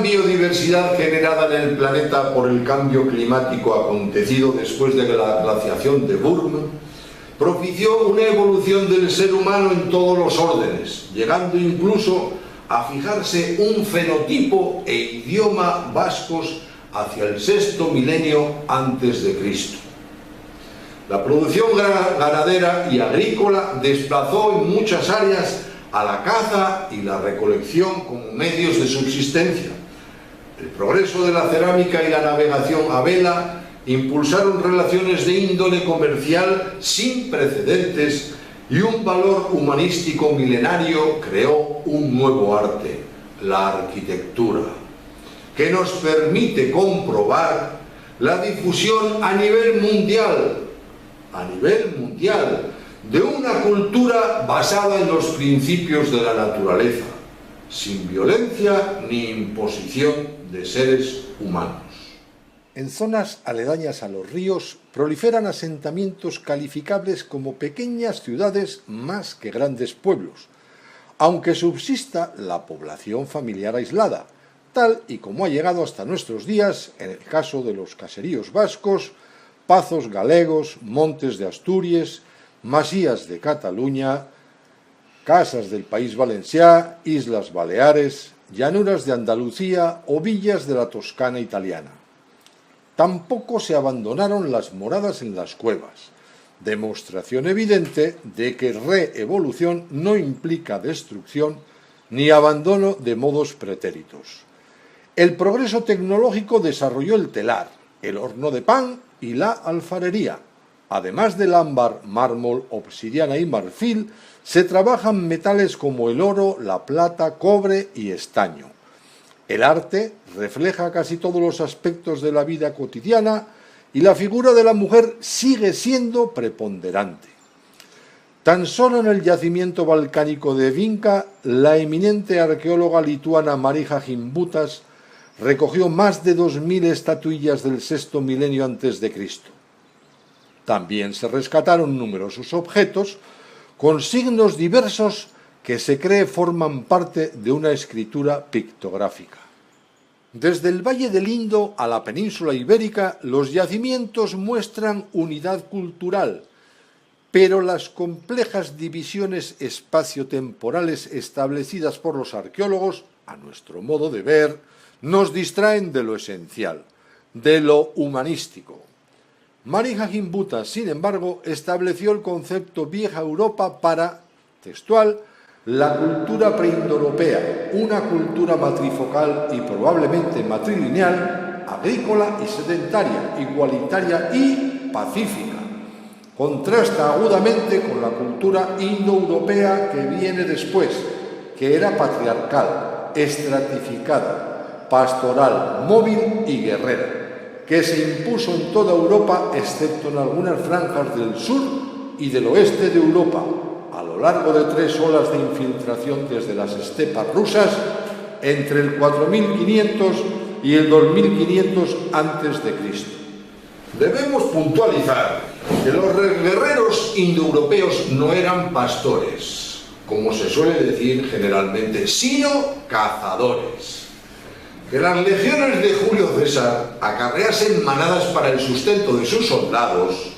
gran biodiversidad generada en el planeta por el cambio climático acontecido después de la glaciación de Burma propició una evolución del ser humano en todos los órdenes, llegando incluso a fijarse un fenotipo e idioma vascos hacia el sexto milenio antes de Cristo. La producción ganadera y agrícola desplazó en muchas áreas a la caza y la recolección como medios de subsistencia. El progreso de la cerámica y la navegación a vela impulsaron relaciones de índole comercial sin precedentes y un valor humanístico milenario creó un nuevo arte, la arquitectura, que nos permite comprobar la difusión a nivel mundial, de una cultura basada en los principios de la naturaleza, sin violencia ni imposición de seres humanos. En zonas aledañas a los ríos proliferan asentamientos calificables como pequeñas ciudades más que grandes pueblos, aunque subsista la población familiar aislada, tal y como ha llegado hasta nuestros días en el caso de los caseríos vascos, pazos galegos, montes de Asturias, masías de Cataluña, casas del País Valencià, Islas Baleares, llanuras de Andalucía o villas de la Toscana italiana. Tampoco se abandonaron las moradas en las cuevas, demostración evidente de que reevolución no implica destrucción ni abandono de modos pretéritos. El progreso tecnológico desarrolló el telar, el horno de pan y la alfarería. Además del ámbar, mármol, obsidiana y marfil, se trabajan metales como el oro, la plata, cobre y estaño. El arte refleja casi todos los aspectos de la vida cotidiana y la figura de la mujer sigue siendo preponderante. Tan solo en el yacimiento volcánico de Vinca, la eminente arqueóloga lituana Marija Gimbutas recogió más de 2000 estatuillas del sexto milenio antes de Cristo. También se rescataron numerosos objetos con signos diversos que se cree forman parte de una escritura pictográfica. Desde el Valle del Indo a la península ibérica, los yacimientos muestran unidad cultural, pero las complejas divisiones espaciotemporales establecidas por los arqueólogos, a nuestro modo de ver, nos distraen de lo esencial, de lo humanístico. Marija Gimbutas, sin embargo, estableció el concepto Vieja Europa para, textual, la cultura preindoeuropea, una cultura matrifocal y probablemente matrilineal, agrícola y sedentaria, igualitaria y pacífica. Contrasta agudamente con la cultura indoeuropea que viene después, que era patriarcal, estratificada, pastoral, móvil y guerrera, que se impuso en toda Europa excepto en algunas franjas del sur y del oeste de Europa, a lo largo de 3 olas de infiltración desde las estepas rusas entre el 4500 y el 2500 a.C. Debemos puntualizar que los guerreros indoeuropeos no eran pastores, como se suele decir generalmente, sino cazadores. Que las legiones de Julio César acarreasen manadas para el sustento de sus soldados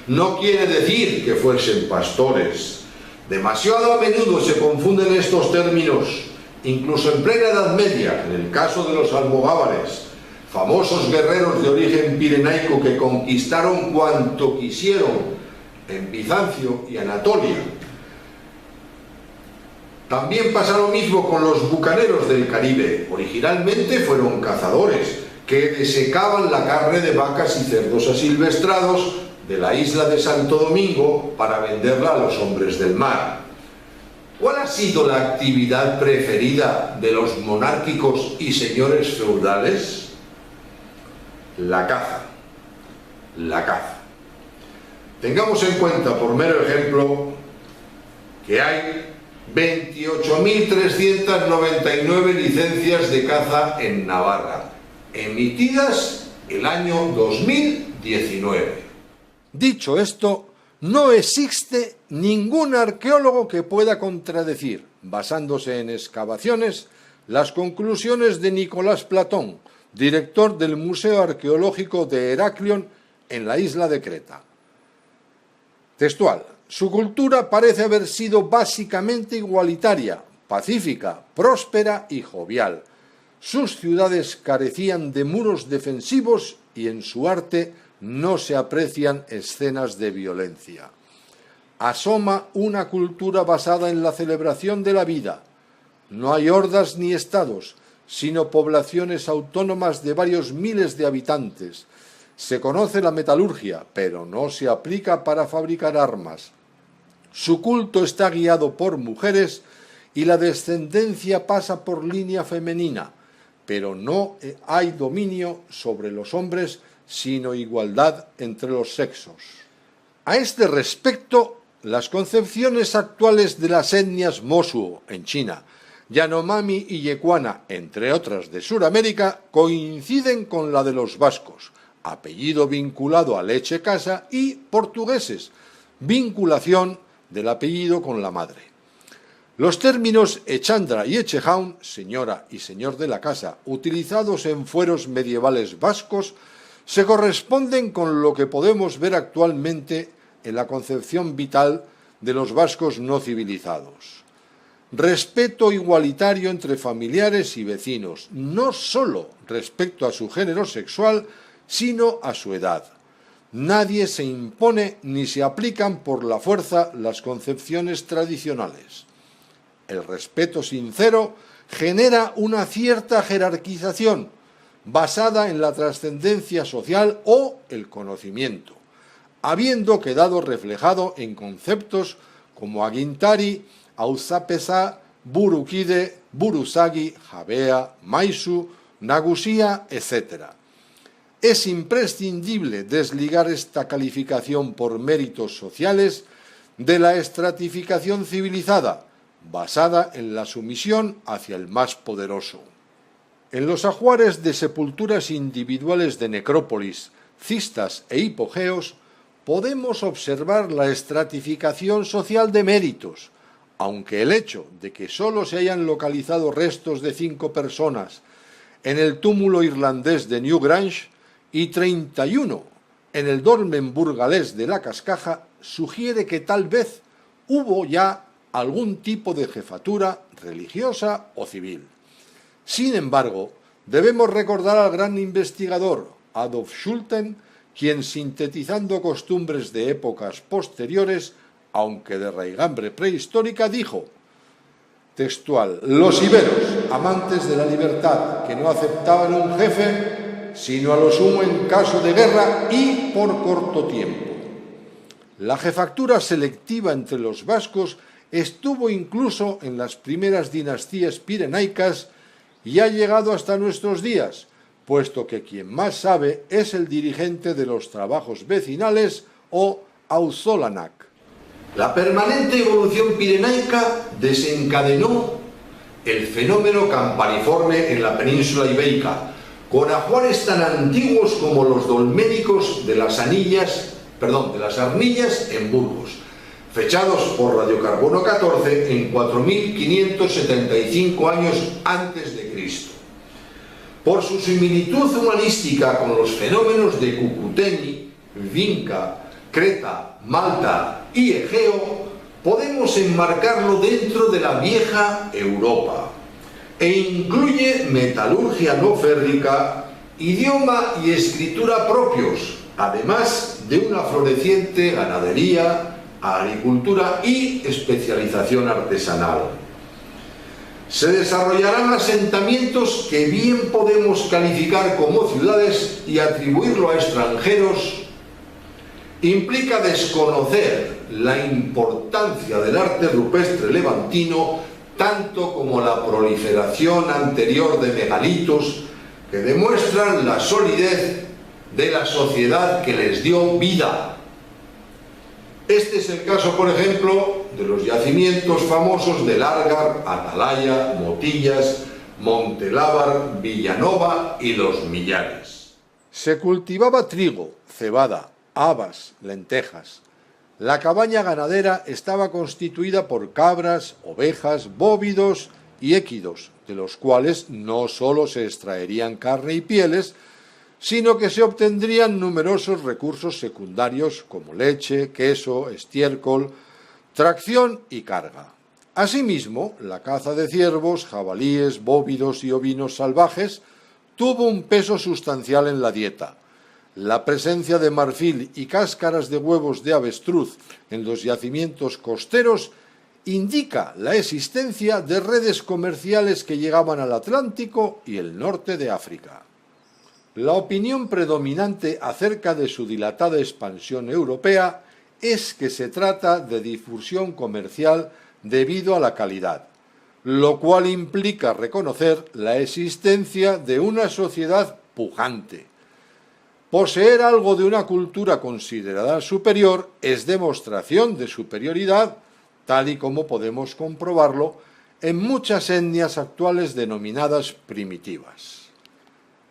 no quiere decir que fuesen pastores. Demasiado a menudo se confunden estos términos, incluso en plena Edad Media, en el caso de los almogávares, famosos guerreros de origen pirenaico que conquistaron cuanto quisieron en Bizancio y Anatolia. También pasa lo mismo con los bucaneros del Caribe. Originalmente fueron cazadores que desecaban la carne de vacas y cerdos asilvestrados de la isla de Santo Domingo para venderla a los hombres del mar. ¿Cuál ha sido la actividad preferida de los monárquicos y señores feudales? La caza. La caza. Tengamos en cuenta, por mero ejemplo, que hay 28.399 licencias de caza en Navarra, emitidas el año 2019. Dicho esto, no existe ningún arqueólogo que pueda contradecir, basándose en excavaciones, las conclusiones de Nicolás Platón, director del Museo Arqueológico de Heraklion en la isla de Creta. Textual: su cultura parece haber sido básicamente igualitaria, pacífica, próspera y jovial. Sus ciudades carecían de muros defensivos y en su arte no se aprecian escenas de violencia. Asoma una cultura basada en la celebración de la vida. No hay hordas ni estados, sino poblaciones autónomas de varios miles de habitantes. Se conoce la metalurgia, pero no se aplica para fabricar armas. Su culto está guiado por mujeres y la descendencia pasa por línea femenina, pero no hay dominio sobre los hombres, sino igualdad entre los sexos. A este respecto, las concepciones actuales de las etnias Mosuo en China, Yanomami y Yecuana, entre otras de Sudamérica, coinciden con la de los vascos, apellido vinculado a leche casa, y portugueses, vinculación del apellido con la madre. Los términos echandra y echejaun, señora y señor de la casa, utilizados en fueros medievales vascos, se corresponden con lo que podemos ver actualmente en la concepción vital de los vascos no civilizados. Respeto igualitario entre familiares y vecinos, no sólo respecto a su género sexual, sino a su edad. Nadie se impone ni se aplican por la fuerza las concepciones tradicionales. El respeto sincero genera una cierta jerarquización basada en la trascendencia social o el conocimiento, habiendo quedado reflejado en conceptos como agintari, auzapeza, burukide, burusagi, jabea, maisu, nagusia, etc. Es imprescindible desligar esta calificación por méritos sociales de la estratificación civilizada, basada en la sumisión hacia el más poderoso. En los ajuares de sepulturas individuales de necrópolis, cistas e hipogeos, podemos observar la estratificación social de méritos, aunque el hecho de que solo se hayan localizado restos de 5 personas en el túmulo irlandés de Newgrange y 31 en el dolmen burgalés de la Cascaja sugiere que tal vez hubo ya algún tipo de jefatura religiosa o civil. Sin embargo, debemos recordar al gran investigador Adolf Schulten, quien, sintetizando costumbres de épocas posteriores, aunque de raigambre prehistórica, dijo, textual: los iberos, amantes de la libertad, que no aceptaban un jefe, sino a lo sumo en caso de guerra y por corto tiempo. La jefatura selectiva entre los vascos estuvo incluso en las primeras dinastías pirenaicas y ha llegado hasta nuestros días, puesto que quien más sabe es el dirigente de los trabajos vecinales o auzolanak. La permanente evolución pirenaica desencadenó el fenómeno campaniforme en la península ibérica, con ajuares tan antiguos como los dolménicos de las Arnillas en Burgos, fechados por radiocarbono 14 en 4575 años antes de Cristo. Por su similitud humanística con los fenómenos de Cucuteni, Vinca, Creta, Malta y Egeo, podemos enmarcarlo dentro de la vieja Europa e incluye metalurgia no férrica, idioma y escritura propios, además de una floreciente ganadería, agricultura y especialización artesanal. Se desarrollarán asentamientos que bien podemos calificar como ciudades y atribuirlo a extranjeros. Implica desconocer la importancia del arte rupestre levantino, tanto como la proliferación anterior de megalitos que demuestran la solidez de la sociedad que les dio vida. Este es el caso, por ejemplo, de los yacimientos famosos de Largar, Atalaya, Motillas, Montelábar, Villanova y Los Millares. Se cultivaba trigo, cebada, habas, lentejas. La cabaña ganadera estaba constituida por cabras, ovejas, bóvidos y équidos, de los cuales no solo se extraerían carne y pieles, sino que se obtendrían numerosos recursos secundarios como leche, queso, estiércol, tracción y carga. Asimismo, la caza de ciervos, jabalíes, bóvidos y ovinos salvajes tuvo un peso sustancial en la dieta. La presencia de marfil y cáscaras de huevos de avestruz en los yacimientos costeros indica la existencia de redes comerciales que llegaban al Atlántico y el norte de África. La opinión predominante acerca de su dilatada expansión europea es que se trata de difusión comercial debido a la calidad, lo cual implica reconocer la existencia de una sociedad pujante. Poseer algo de una cultura considerada superior es demostración de superioridad, tal y como podemos comprobarlo en muchas etnias actuales denominadas primitivas.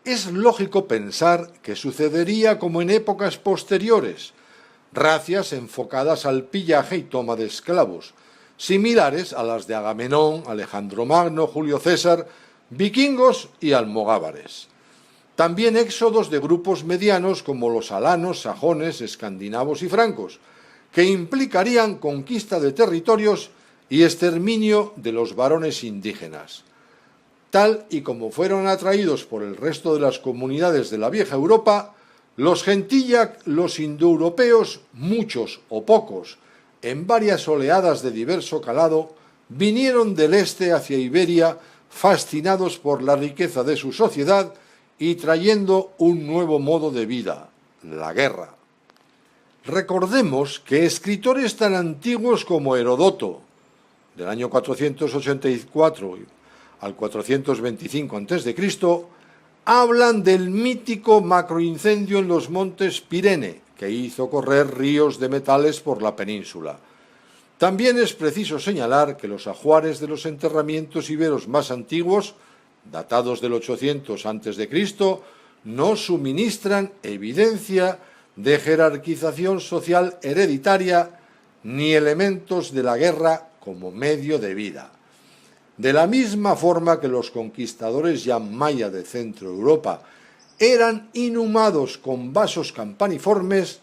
Es lógico pensar que sucedería como en épocas posteriores, razzias enfocadas al pillaje y toma de esclavos, similares a las de Agamenón, Alejandro Magno, Julio César, vikingos y almogávares. También éxodos de grupos medianos como los alanos, sajones, escandinavos y francos, que implicarían conquista de territorios y exterminio de los varones indígenas. Tal y como fueron atraídos por el resto de las comunidades de la vieja Europa, los gentillac, los indoeuropeos, muchos o pocos, en varias oleadas de diverso calado, vinieron del este hacia Iberia fascinados por la riqueza de su sociedad y trayendo un nuevo modo de vida, la guerra. Recordemos que escritores tan antiguos como Heródoto, del año 484 al 425 a.C., hablan del mítico macroincendio en los montes Pirene, que hizo correr ríos de metales por la península. También es preciso señalar que los ajuares de los enterramientos iberos más antiguos, datados del 800 a.C., no suministran evidencia de jerarquización social hereditaria ni elementos de la guerra como medio de vida. De la misma forma que los conquistadores Yamaya de Centro Europa eran inhumados con vasos campaniformes,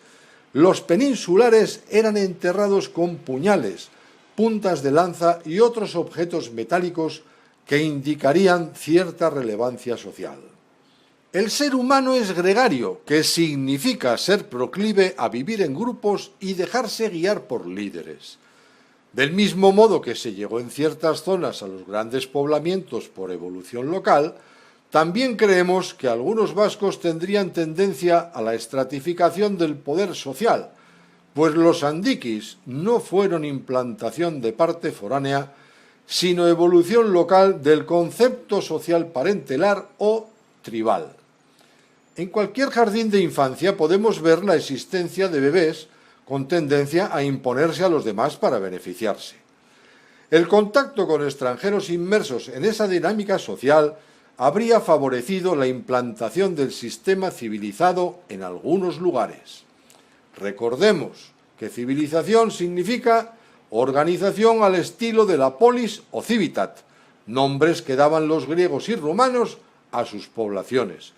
los peninsulares eran enterrados con puñales, puntas de lanza y otros objetos metálicos que indicarían cierta relevancia social. El ser humano es gregario, que significa ser proclive a vivir en grupos y dejarse guiar por líderes. Del mismo modo que se llegó en ciertas zonas a los grandes poblamientos por evolución local, también creemos que algunos vascos tendrían tendencia a la estratificación del poder social, pues los andikis no fueron implantación de parte foránea, sino evolución local del concepto social parentelar o tribal. En cualquier jardín de infancia podemos ver la existencia de bebés con tendencia a imponerse a los demás para beneficiarse. El contacto con extranjeros inmersos en esa dinámica social habría favorecido la implantación del sistema civilizado en algunos lugares. Recordemos que civilización significa organización al estilo de la polis o civitat, nombres que daban los griegos y romanos a sus poblaciones,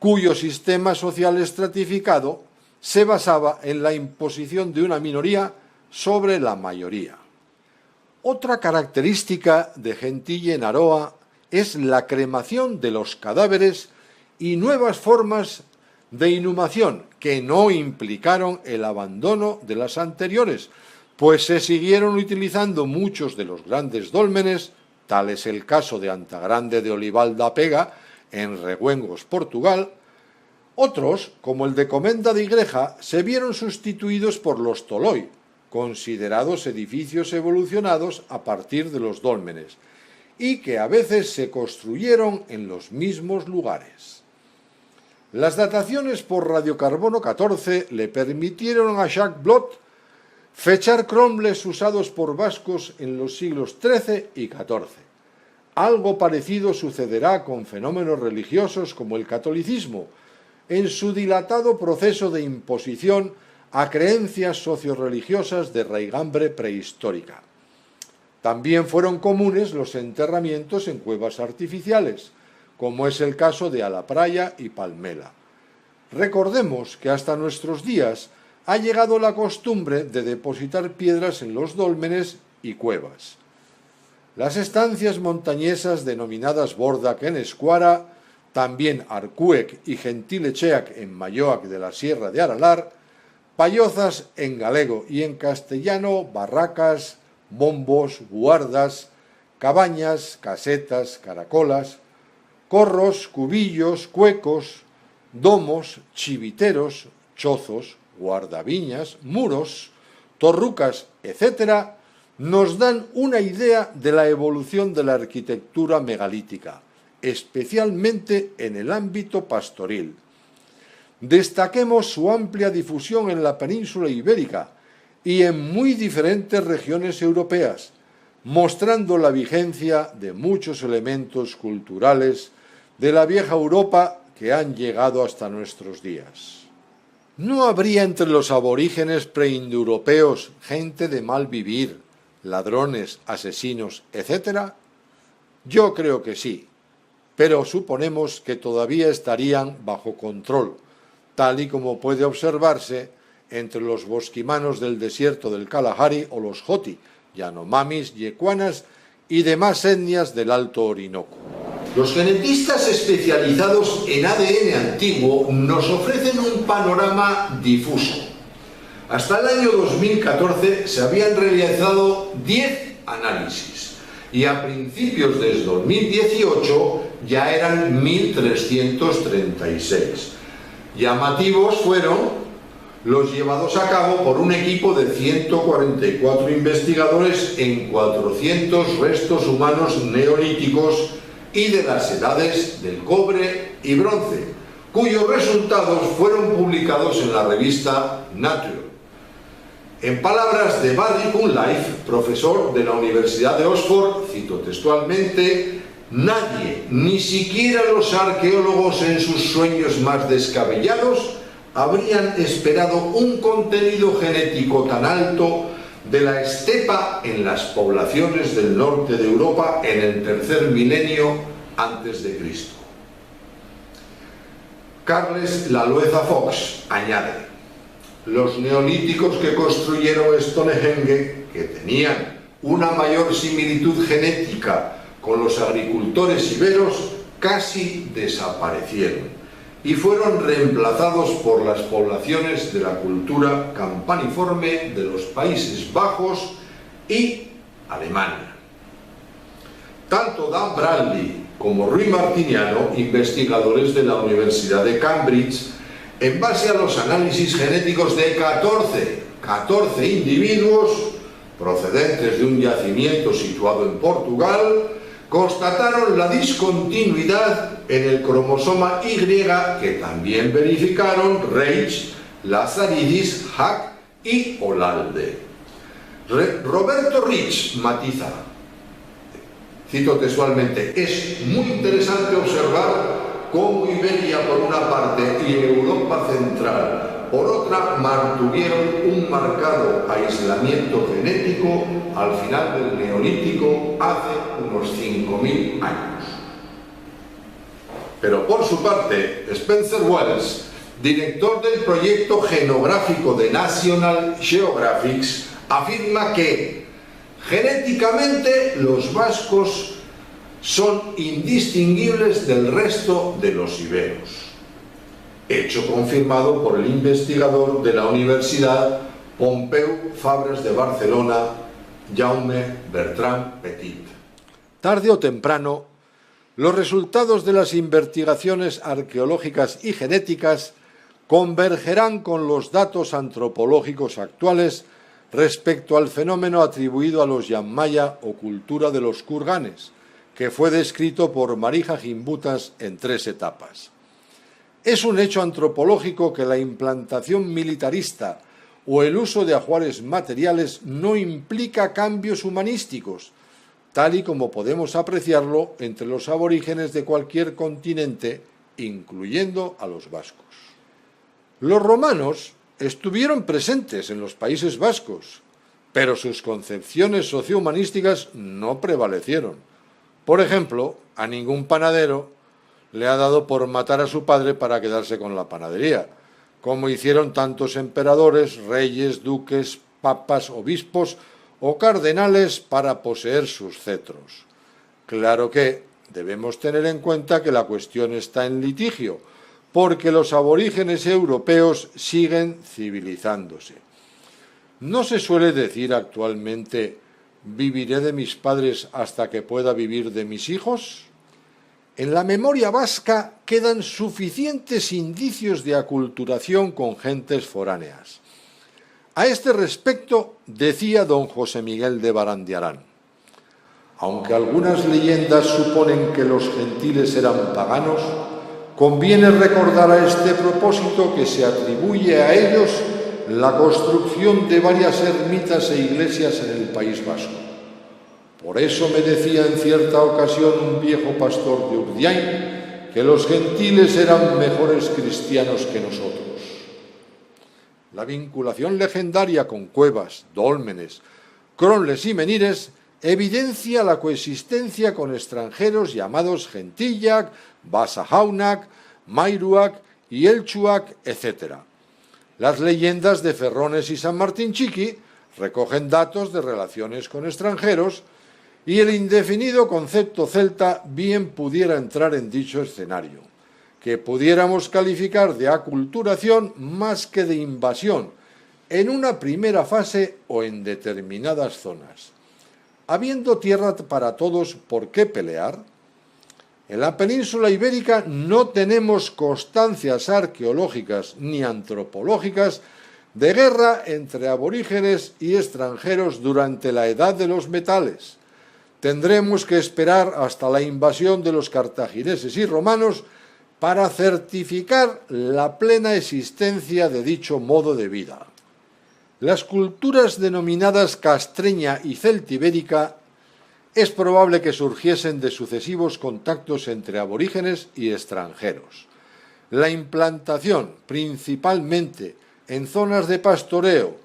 cuyo sistema social estratificado se basaba en la imposición de una minoría sobre la mayoría. Otra característica de Gentille en Aroa es la cremación de los cadáveres y nuevas formas de inhumación que no implicaron el abandono de las anteriores, pues se siguieron utilizando muchos de los grandes dólmenes, tal es el caso de Antagrande de Olival da Pega, en Reguengos, Portugal. Otros, como el de Comenda de Igreja, se vieron sustituidos por los toloi, considerados edificios evolucionados a partir de los dólmenes, y que a veces se construyeron en los mismos lugares. Las dataciones por radiocarbono 14 le permitieron a Jacques Blot fechar cromles usados por vascos en los siglos XIII y XIV. Algo parecido sucederá con fenómenos religiosos como el catolicismo, en su dilatado proceso de imposición a creencias socioreligiosas de raigambre prehistórica. También fueron comunes los enterramientos en cuevas artificiales, como es el caso de Alapraya y Palmela. Recordemos que hasta nuestros días ha llegado la costumbre de depositar piedras en los dólmenes y cuevas. Las estancias montañesas denominadas Bordac en Escuara, también Arcuec y Gentilecheac en Mayoac de la Sierra de Aralar, Payozas en galego y en castellano, barracas, bombos, guardas, cabañas, casetas, caracolas, corros, cubillos, cuecos, domos, chiviteros, chozos, guardaviñas, muros, torrucas, etc., nos dan una idea de la evolución de la arquitectura megalítica, especialmente en el ámbito pastoril. Destaquemos su amplia difusión en la península ibérica y en muy diferentes regiones europeas, mostrando la vigencia de muchos elementos culturales de la vieja Europa que han llegado hasta nuestros días. ¿No habría entre los aborígenes preindoeuropeos gente de mal vivir, ladrones, asesinos, etc.? Yo creo que sí, pero suponemos que todavía estarían bajo control, tal y como puede observarse entre los bosquimanos del desierto del Kalahari o los Joti, Yanomamis, Yecuanas y demás etnias del Alto Orinoco. Los genetistas especializados en ADN antiguo nos ofrecen un panorama difuso. Hasta el año 2014 se habían realizado 10 análisis y a principios de 2018 ya eran 1.336. Llamativos fueron los llevados a cabo por un equipo de 144 investigadores en 400 restos humanos neolíticos y de las edades del cobre y bronce, cuyos resultados fueron publicados en la revista Nature. En palabras de Barry Cunliffe, profesor de la Universidad de Oxford, cito textualmente: nadie, ni siquiera los arqueólogos en sus sueños más descabellados, habrían esperado un contenido genético tan alto de la estepa en las poblaciones del norte de Europa en el tercer milenio antes de Cristo. Carles Lalueza Fox añade: los neolíticos que construyeron Stonehenge, que tenían una mayor similitud genética con los agricultores iberos, casi desaparecieron y fueron reemplazados por las poblaciones de la cultura campaniforme de los Países Bajos y Alemania. Tanto Dan Bradley como Rui Martiniano, investigadores de la Universidad de Cambridge, en base a los análisis genéticos de 14 individuos procedentes de un yacimiento situado en Portugal, constataron la discontinuidad en el cromosoma Y que también verificaron Reich, Lazaridis, Hack y Olalde. Roberto Rich matiza, cito textualmente: es muy interesante observar cómo Iberia por una parte y Europa central por otra mantuvieron un marcado aislamiento genético al final del Neolítico hace unos 5.000 años. Pero por su parte, Spencer Wells, director del proyecto genográfico de National Geographic, afirma que genéticamente los vascos son indistinguibles del resto de los iberos, hecho confirmado por el investigador de la Universidad Pompeu Fabra de Barcelona, Jaume Bertran Petit. Tarde o temprano, los resultados de las investigaciones arqueológicas y genéticas convergerán con los datos antropológicos actuales respecto al fenómeno atribuido a los Llanmaya o cultura de los kurganes, que fue descrito por Marija Gimbutas en 3 etapas. Es un hecho antropológico que la implantación militarista o el uso de ajuares materiales no implica cambios humanísticos, tal y como podemos apreciarlo entre los aborígenes de cualquier continente, incluyendo a los vascos. Los romanos estuvieron presentes en los Países Vascos, pero sus concepciones sociohumanísticas no prevalecieron. Por ejemplo, a ningún panadero le ha dado por matar a su padre para quedarse con la panadería, como hicieron tantos emperadores, reyes, duques, papas, obispos o cardenales para poseer sus cetros. Claro que debemos tener en cuenta que la cuestión está en litigio, porque los aborígenes europeos siguen civilizándose. ¿No se suele decir actualmente «viviré de mis padres hasta que pueda vivir de mis hijos»? En la memoria vasca quedan suficientes indicios de aculturación con gentes foráneas. A este respecto decía don José Miguel de Barandiarán: aunque algunas leyendas suponen que los gentiles eran paganos, conviene recordar a este propósito que se atribuye a ellos la construcción de varias ermitas e iglesias en el País Vasco. Por eso me decía en cierta ocasión un viejo pastor de Urdiain que los gentiles eran mejores cristianos que nosotros. La vinculación legendaria con cuevas, dólmenes, cronles y menires evidencia la coexistencia con extranjeros llamados Gentillac, Basajaunac, Mairuac y Elchuac, etc. Las leyendas de Ferrones y San Martín Chiqui recogen datos de relaciones con extranjeros y el indefinido concepto celta bien pudiera entrar en dicho escenario, que pudiéramos calificar de aculturación más que de invasión, en una primera fase o en determinadas zonas. Habiendo tierra para todos, ¿por qué pelear? En la península ibérica no tenemos constancias arqueológicas ni antropológicas de guerra entre aborígenes y extranjeros durante la Edad de los Metales. Tendremos que esperar hasta la invasión de los cartagineses y romanos para certificar la plena existencia de dicho modo de vida. Las culturas denominadas castreña y celtibérica es probable que surgiesen de sucesivos contactos entre aborígenes y extranjeros. La implantación, principalmente en zonas de pastoreo,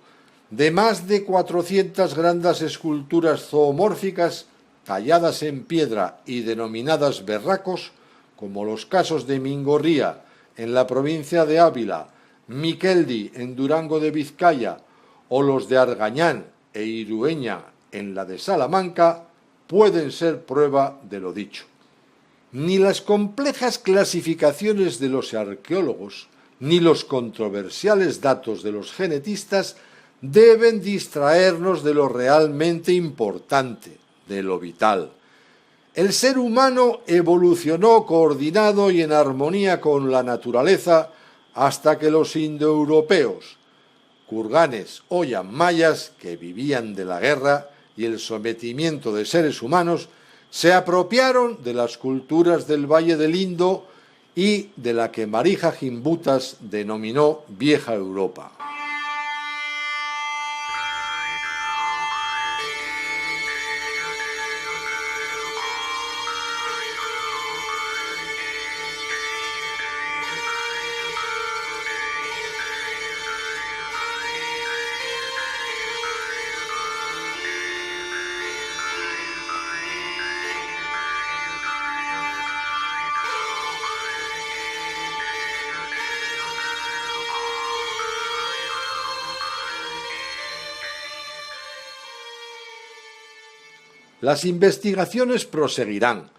de más de 400 grandes esculturas zoomórficas talladas en piedra y denominadas berracos, como los casos de Mingorría en la provincia de Ávila, Miqueldi en Durango de Vizcaya o los de Argañán e Irueña en la de Salamanca, pueden ser prueba de lo dicho. Ni las complejas clasificaciones de los arqueólogos ni los controversiales datos de los genetistas deben distraernos de lo realmente importante, de lo vital. El ser humano evolucionó coordinado y en armonía con la naturaleza hasta que los indoeuropeos, kurganes o mayas, que vivían de la guerra y el sometimiento de seres humanos, se apropiaron de las culturas del Valle del Indo y de la que Marija Gimbutas denominó Vieja Europa. Las investigaciones proseguirán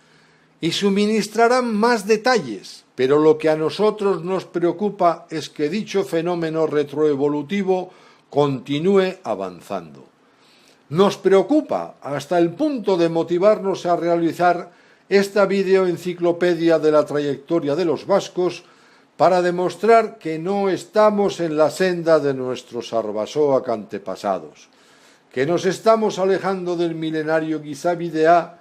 y suministrarán más detalles, pero lo que a nosotros nos preocupa es que dicho fenómeno retroevolutivo continúe avanzando. Nos preocupa hasta el punto de motivarnos a realizar esta videoenciclopedia de la trayectoria de los vascos para demostrar que no estamos en la senda de nuestros Arbasoak antepasados, que nos estamos alejando del milenario Gizabideá,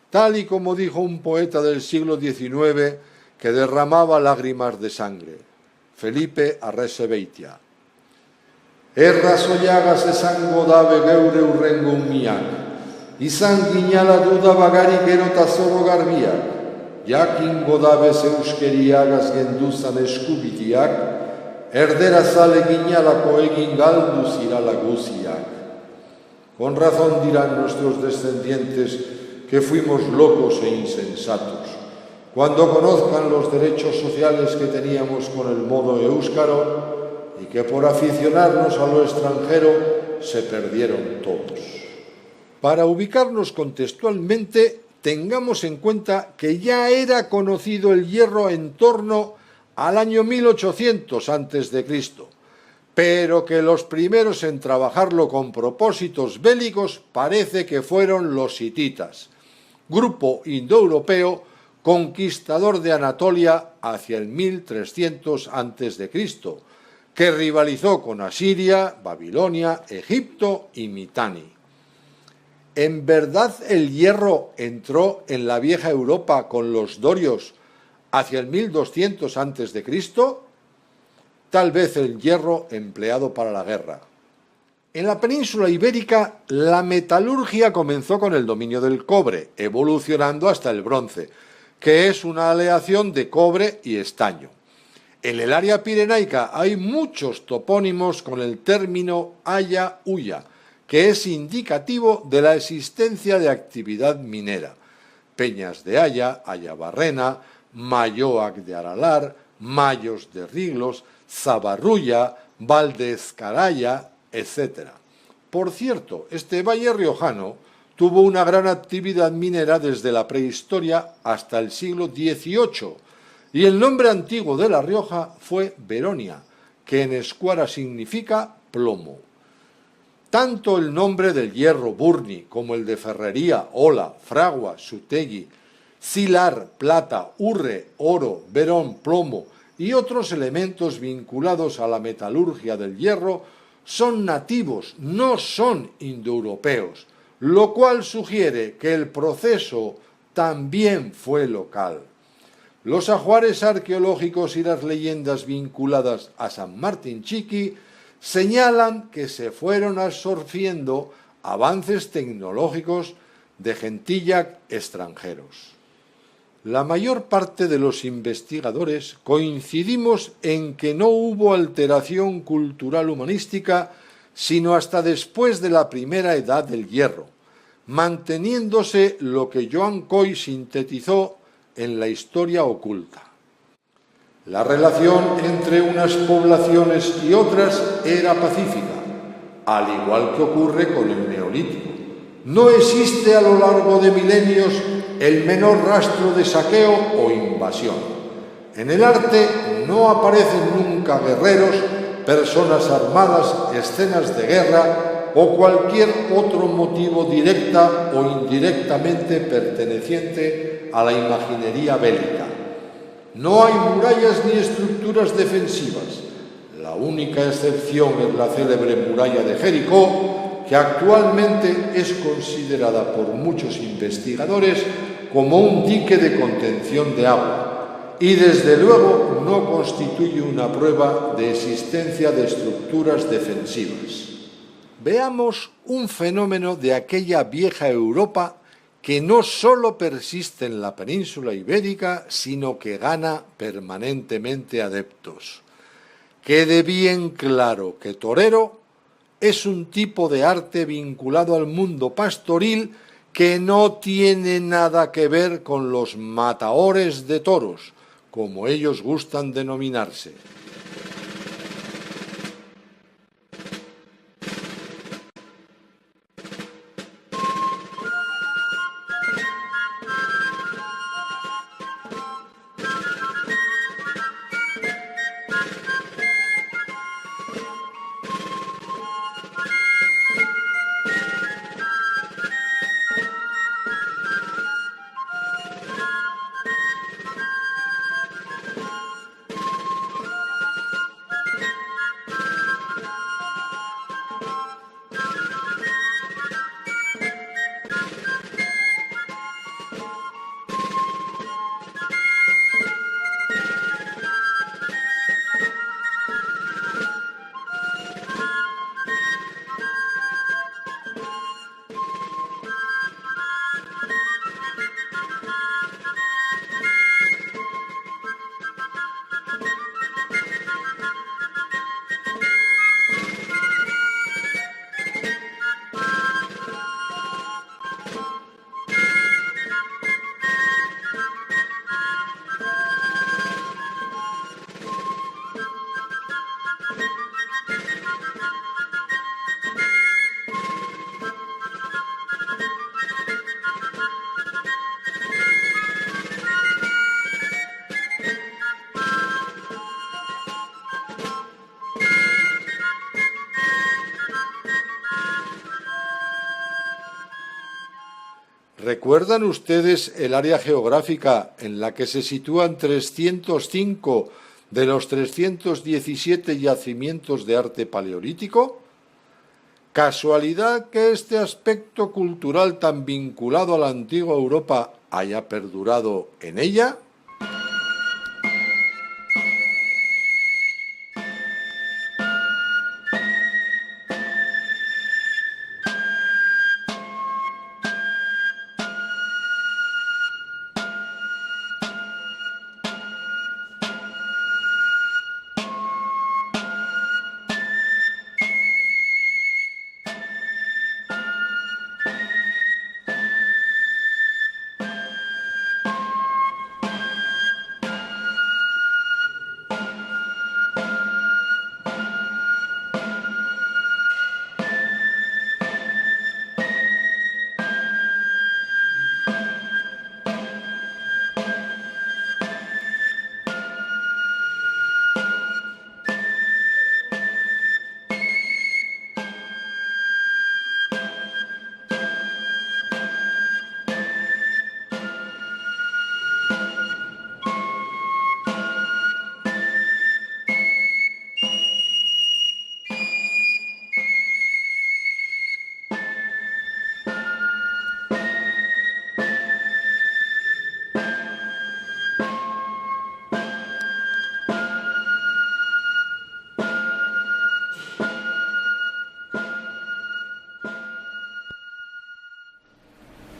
tal y como dijo un poeta del siglo XIX que derramaba lágrimas de sangre, Felipe Arrese-Beitia. Erra soiagaz esango dabe geure urrengo umiak, izan ginala duda bagarik gero eta zoro garbiak, jakingo dabe zeuskeriagaz genduzan eskubitiak, erdera zale ginalako egin galdu zirala guziak. Con razón dirán nuestros descendientes que fuimos locos e insensatos, cuando conozcan los derechos sociales que teníamos con el modo éuskaro y que por aficionarnos a lo extranjero se perdieron todos. Para ubicarnos contextualmente, tengamos en cuenta que ya era conocido el hierro en torno al año 1800 a.C., pero que los primeros en trabajarlo con propósitos bélicos parece que fueron los hititas, grupo indoeuropeo conquistador de Anatolia hacia el 1300 a.C., que rivalizó con Asiria, Babilonia, Egipto y Mitanni. ¿En verdad el hierro entró en la vieja Europa con los dorios hacia el 1200 a.C.? Tal vez el hierro empleado para la guerra. En la península ibérica, la metalurgia comenzó con el dominio del cobre, evolucionando hasta el bronce, que es una aleación de cobre y estaño. En el área pirenaica hay muchos topónimos con el término haya-huya, que es indicativo de la existencia de actividad minera. Peñas de Haya, Ayabarrena, Mayoac de Aralar, Mayos de Riglos, Zabarrulla, Valdezcaraya, etc. Por cierto, este valle riojano tuvo una gran actividad minera desde la prehistoria hasta el siglo XVIII, y el nombre antiguo de La Rioja fue Veronia, que en escuara significa plomo. Tanto el nombre del hierro Burni como el de Ferrería, Ola, Fragua, Sutegui, Cilar, Plata, Urre, Oro, Verón, Plomo y otros elementos vinculados a la metalurgia del hierro son nativos, no son indoeuropeos, lo cual sugiere que el proceso también fue local. Los ajuares arqueológicos y las leyendas vinculadas a San Martín Chiqui señalan que se fueron absorbiendo avances tecnológicos de gentilla extranjeros. La mayor parte de los investigadores coincidimos en que no hubo alteración cultural humanística sino hasta después de la primera edad del hierro, manteniéndose lo que Joan Coy sintetizó en La historia oculta. La relación entre unas poblaciones y otras era pacífica, al igual que ocurre con el Neolítico. No existe a lo largo de milenios el menor rastro de saqueo o invasión. En el arte no aparecen nunca guerreros, personas armadas, escenas de guerra o cualquier otro motivo directa o indirectamente perteneciente a la imaginería bélica. No hay murallas ni estructuras defensivas. La única excepción es la célebre muralla de Jericó, que actualmente es considerada por muchos investigadores como un dique de contención de agua y desde luego no constituye una prueba de existencia de estructuras defensivas. Veamos un fenómeno de aquella vieja Europa que no solo persiste en la península ibérica, sino que gana permanentemente adeptos. Quede bien claro que torero es un tipo de arte vinculado al mundo pastoril que no tiene nada que ver con los mataores de toros, como ellos gustan denominarse. ¿Recuerdan ustedes el área geográfica en la que se sitúan 305 de los 317 yacimientos de arte paleolítico? ¿Casualidad que este aspecto cultural tan vinculado a la antigua Europa haya perdurado en ella?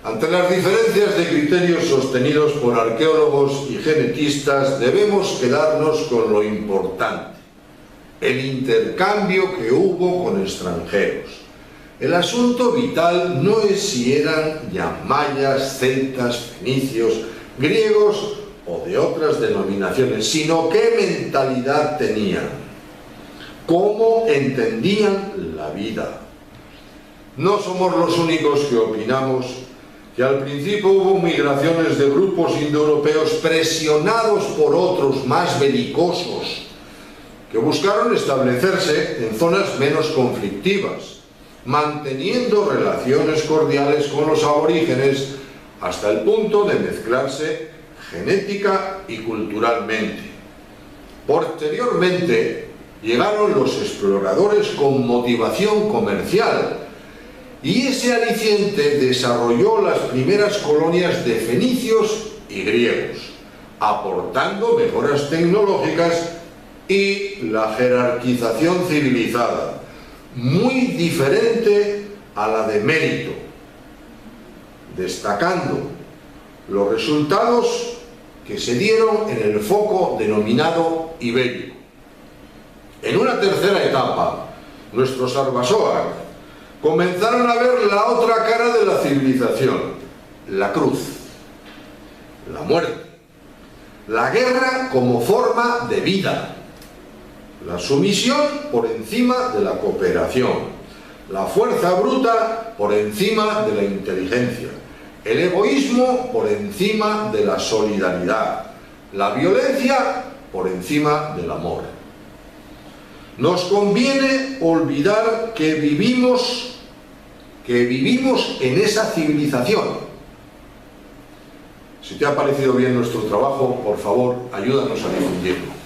Ante las diferencias de criterios sostenidos por arqueólogos y genetistas, debemos quedarnos con lo importante: el intercambio que hubo con extranjeros. El asunto vital no es si eran ya mayas, celtas, fenicios, griegos o de otras denominaciones, sino qué mentalidad tenían, cómo entendían la vida. No somos los únicos que opinamos que al principio hubo migraciones de grupos indoeuropeos presionados por otros más belicosos, que buscaron establecerse en zonas menos conflictivas, manteniendo relaciones cordiales con los aborígenes hasta el punto de mezclarse genética y culturalmente. Posteriormente llegaron los exploradores con motivación comercial, y ese aliciente desarrolló las primeras colonias de fenicios y griegos, aportando mejoras tecnológicas y la jerarquización civilizada, muy diferente a la de mérito, destacando los resultados que se dieron en el foco denominado ibérico. En una tercera etapa, nuestros Arbasoak comenzaron a ver la otra cara de la civilización: la cruz, la muerte, la guerra como forma de vida, la sumisión por encima de la cooperación, la fuerza bruta por encima de la inteligencia, el egoísmo por encima de la solidaridad, la violencia por encima del amor. Nos conviene olvidar que vivimos en esa civilización. Si te ha parecido bien nuestro trabajo, por favor, ayúdanos a difundirlo.